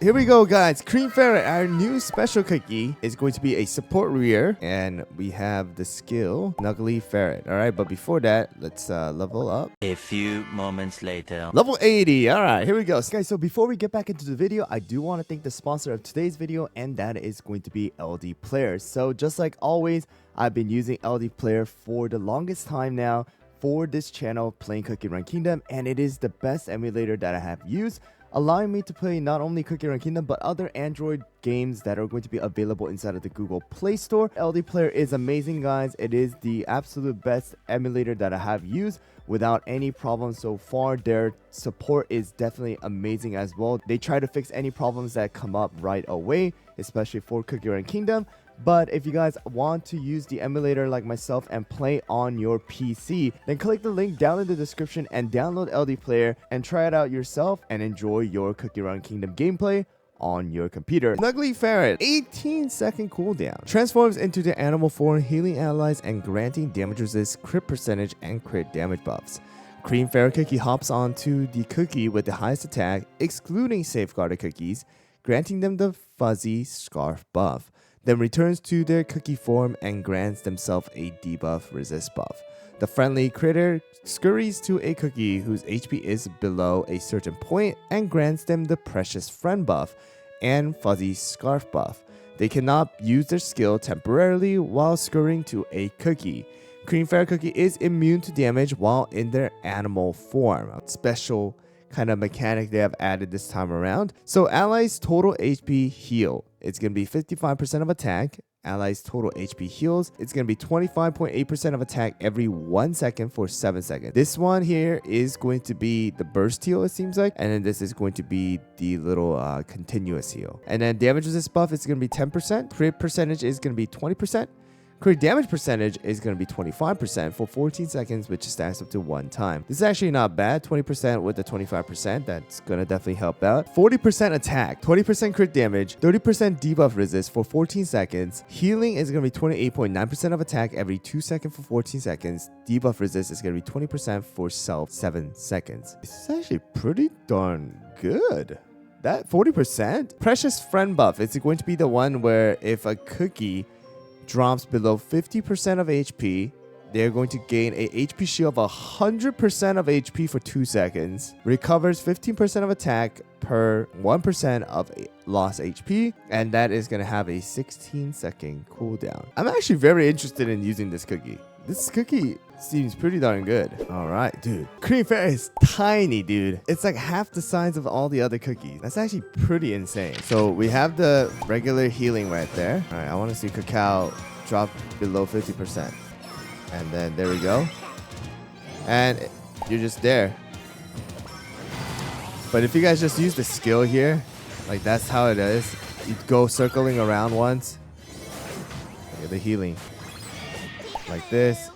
Here we go, guys. Cream Ferret, our new special cookie, is going to be a support rear, and we have the skill Nuggly Ferret. All right, but before that, let's level up. A few moments later. Level 80. All right, here we go. So, guys, so before we get back into the video, I do want to thank the sponsor of today's video, and that is going to be LD Player. So just like always, I've been using LD Player for the longest time now for this channel, playing Cookie Run Kingdom, and it is the best emulator that I have used, allowing me to play not only Cookie Run Kingdom but other Android games that are going to be available inside of the Google Play Store. LD Player is amazing, guys. It is the absolute best emulator that I have used without any problems so far. Their support is definitely amazing as well. They try to fix any problems that come up right away, especially for Cookie Run Kingdom. But if you guys want to use the emulator like myself and play on your PC, then click the link down in the description and download LD Player and try it out yourself and enjoy your Cookie Run Kingdom gameplay on your computer. Nuggly Ferret, 18-second cooldown. Transforms into the animal form, healing allies and granting damage resist, crit percentage, and crit damage buffs. Cream Ferret Cookie hops onto the cookie with the highest attack, excluding safeguarded cookies, granting them the fuzzy scarf buff. Then returns to their cookie form and grants themselves a debuff resist buff. The friendly critter scurries to a cookie whose HP is below a certain point and grants them the precious friend buff and fuzzy scarf buff. They cannot use their skill temporarily while scurrying to a cookie. Cream Ferret Cookie is immune to damage while in their animal form. A special kind of mechanic they have added this time around. So allies total HP heal, it's going to be 55% of attack. Allies total HP heals, it's going to be 25.8% of attack every 1 second for 7 seconds. This one here is going to be the burst heal, it seems like, and then this is going to be the little continuous heal. And then damage resist buff is going to be 10%. Crit percentage is going to be 20%. Crit damage percentage is going to be 25% for 14 seconds, which stacks up to 1 time. This is actually not bad. 20% with the 25%. That's going to definitely help out. 40% attack, 20% crit damage, 30% debuff resist for 14 seconds. Healing is going to be 28.9% of attack every 2 seconds for 14 seconds. Debuff resist is going to be 20% for self 7 seconds. This is actually pretty darn good. That 40%. Precious friend buff. It's going to be the one where if a cookie drops below 50% of HP, they're going to gain a HP shield of 100% of HP for 2 seconds, recovers 15% of attack per 1% of lost HP, and that is going to have a 16-second cooldown. I'm actually very interested in using this cookie. This cookie seems pretty darn good. All right, dude. Cream Ferret is tiny, dude. It's like half the size of all the other cookies. That's actually pretty insane. So we have the regular healing right there. All right, I want to see Cacao drop below 50%. And then there we go. And you're just there. But if you guys just use the skill here, like that's how it is. You go circling around once. Look at the healing. Like this.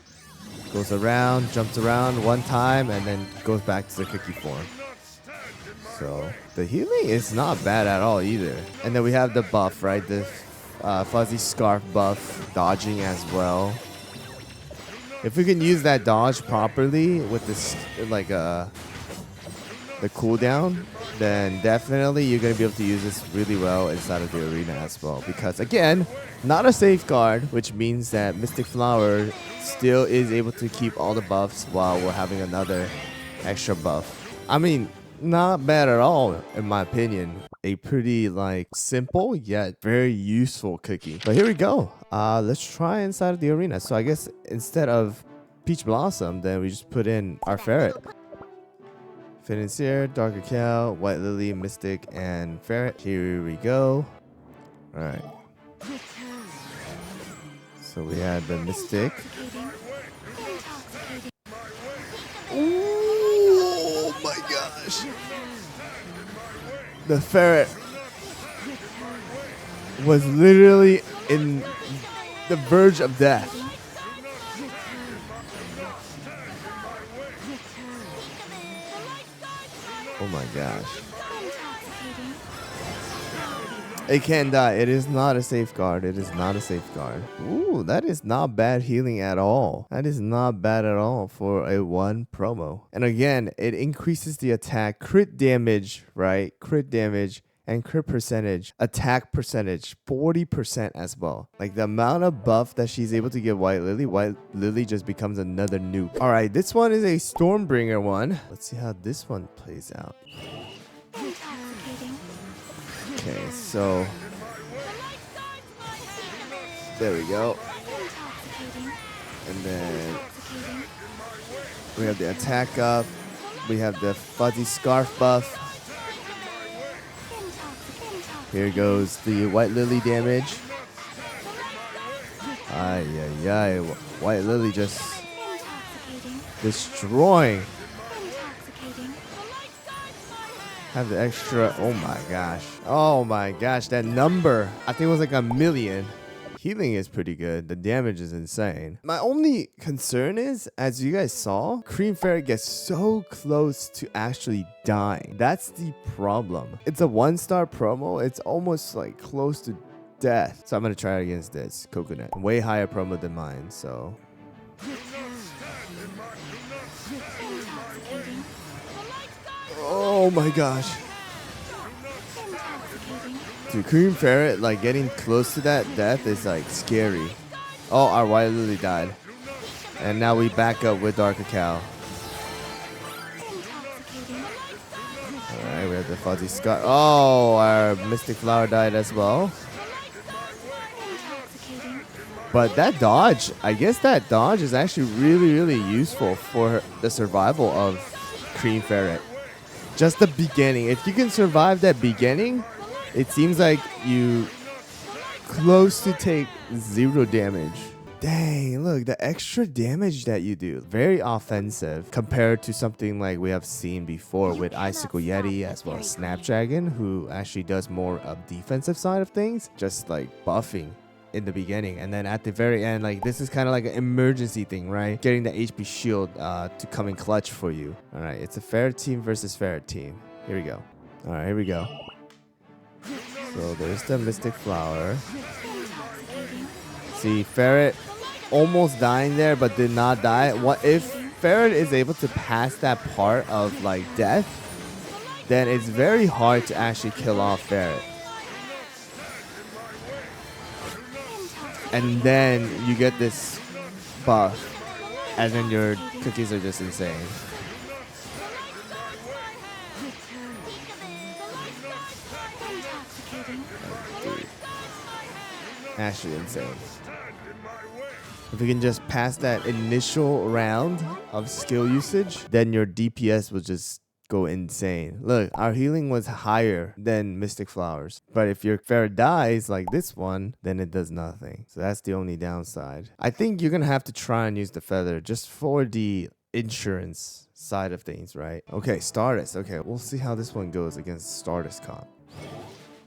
Goes around, jumps around 1 time, and then goes back to the cookie form. So the healing is not bad at all either. And then we have the buff, right? The fuzzy scarf buff, dodging as well. If we can use that dodge properly with this, like the cooldown, then definitely you're going to be able to use this really well inside of the arena as well. Because again, not a safeguard, which means that Mystic Flower still is able to keep all the buffs while we're having another extra buff. I mean, not bad at all, in my opinion. A pretty like simple yet very useful cookie. But here we go. Let's try inside of the arena. So I guess instead of Peach Blossom, then we just put in our ferret. Financier, Dark Cacao, White Lily, Mystic, and Ferret. Here we go. Alright. So we had the Mystic. Oh my gosh. The Ferret was literally in the verge of death. Oh my gosh. It can die. It is not a safeguard. It is not a safeguard. Ooh, that is not bad healing at all. That is not bad at all for a 1 promo. And again, it increases the attack, crit damage, right? Crit damage, and crit percentage, attack percentage 40% as well. Like the amount of buff that she's able to give White Lily just becomes another nuke. All right, this one is a Stormbringer one. Let's see how this one plays out. Okay, so there we go. And then we have the attack up. We have the fuzzy scarf buff. Here goes the White Lily damage. Ay, ay, ay. White Lily just destroying. Have the extra. Oh my gosh. Oh my gosh. That number. I think it was like 1,000,000. Healing is pretty good. The damage is insane. My only concern is, as you guys saw, Cream Ferret gets so close to actually dying. That's the problem. It's a 1-star promo. It's almost like close to death. So I'm going to try it against this coconut. Way higher promo than mine, so. Oh my gosh. Dude, Cream Ferret, like getting close to that death is like scary. Oh, our White Lily died. And now we back up with our Cacao. Alright, we have the fuzzy Scott. Oh, our Mystic Flower died as well. But that dodge, I guess that dodge is actually really useful for the survival of Cream Ferret. Just the beginning. If you can survive that beginning, it seems like you close to take 0 damage. Dang, look, the extra damage that you do. Very offensive compared to something like we have seen before with Icicle Yeti as well as Snapdragon, who actually does more of defensive side of things, just like buffing in the beginning. And then at the very end, like this is kind of like an emergency thing, right? Getting the HP shield to come in clutch for you. All right, it's a Ferret team versus Ferret team. Here we go. All right, here we go. So there's the Mystic Flower. See, Ferret almost dying there, but did not die. What if Ferret is able to pass that part of like death? Then it's very hard to actually kill off Ferret. And then you get this buff, and then your cookies are just insane. Actually insane. If you can just pass that initial round of skill usage, then your DPS will just go insane. Look, our healing was higher than Mystic Flowers. But if your Ferret dies like this one, then it does nothing. So that's the only downside. I think you're going to have to try and use the feather just for the insurance side of things, right? Okay, Stardust. Okay, we'll see how this one goes against Stardust comp.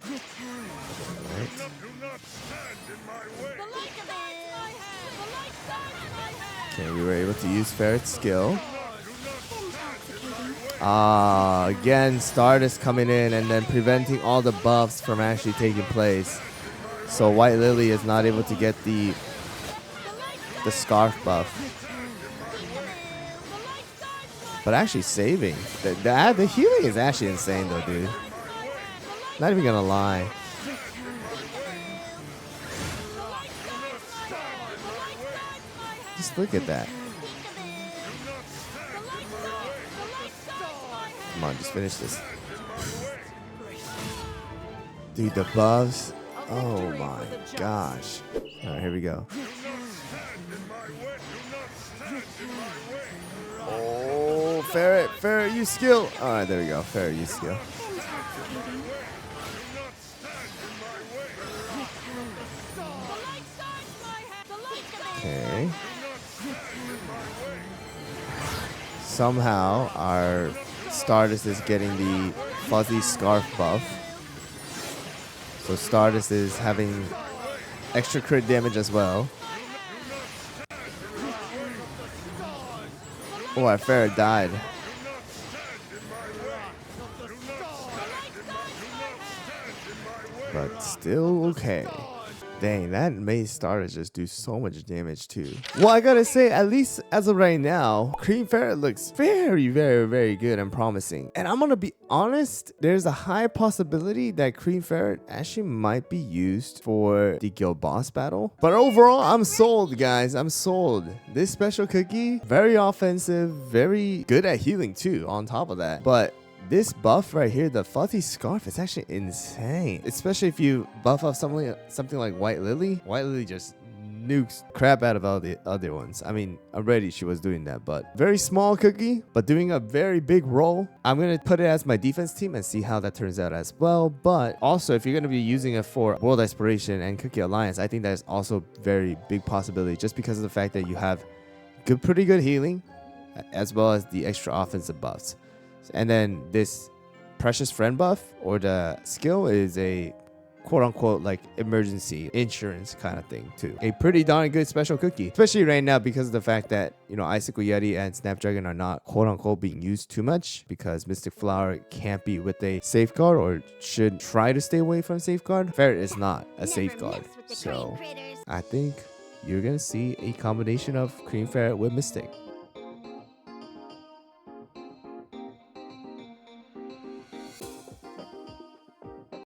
Right. Okay, we were able to use Ferret's skill. Again, Stardust coming in and then preventing all the buffs from actually taking place. So White Lily is not able to get the scarf buff. But actually saving. The healing is actually insane though, dude. Not even gonna lie. Just look at that. Come on, just finish this. Dude, the buffs. Oh my gosh. Alright, here we go. Oh, Ferret, use skill. Alright, there we go. Ferret, use skill. Okay. Somehow our Stardust is getting the fuzzy scarf buff. So Stardust is having extra crit damage as well. Oh, our Ferret died. But still okay. Dang, that May starter just do so much damage too. Well, I gotta say, at least as of right now, Cream Ferret looks very, very, very good and promising. And I'm gonna be honest, there's a high possibility that Cream Ferret actually might be used for the guild boss battle. But overall, I'm sold, guys. I'm sold. This special cookie, very offensive, very good at healing too, on top of that. But this buff right here, the Fuzzy Scarf, is actually insane. Especially if you buff up something like White Lily. White Lily just nukes crap out of all the other ones. I mean, already she was doing that, but very small cookie, but doing a very big role. I'm going to put it as my defense team and see how that turns out as well. But also, if you're going to be using it for World Exploration and Cookie Alliance, I think that is also very big possibility just because of the fact that you have pretty good healing as well as the extra offensive buffs. And then this Precious Friend buff or the skill is a quote-unquote like emergency insurance kind of thing too. A pretty darn good special cookie, especially right now because of the fact that, you know, Icicle Yeti and Snapdragon are not quote-unquote being used too much because Mystic Flower can't be with a safeguard or should try to stay away from safeguard. Ferret is not a safeguard, so I think you're gonna see a combination of Cream Ferret with Mystic.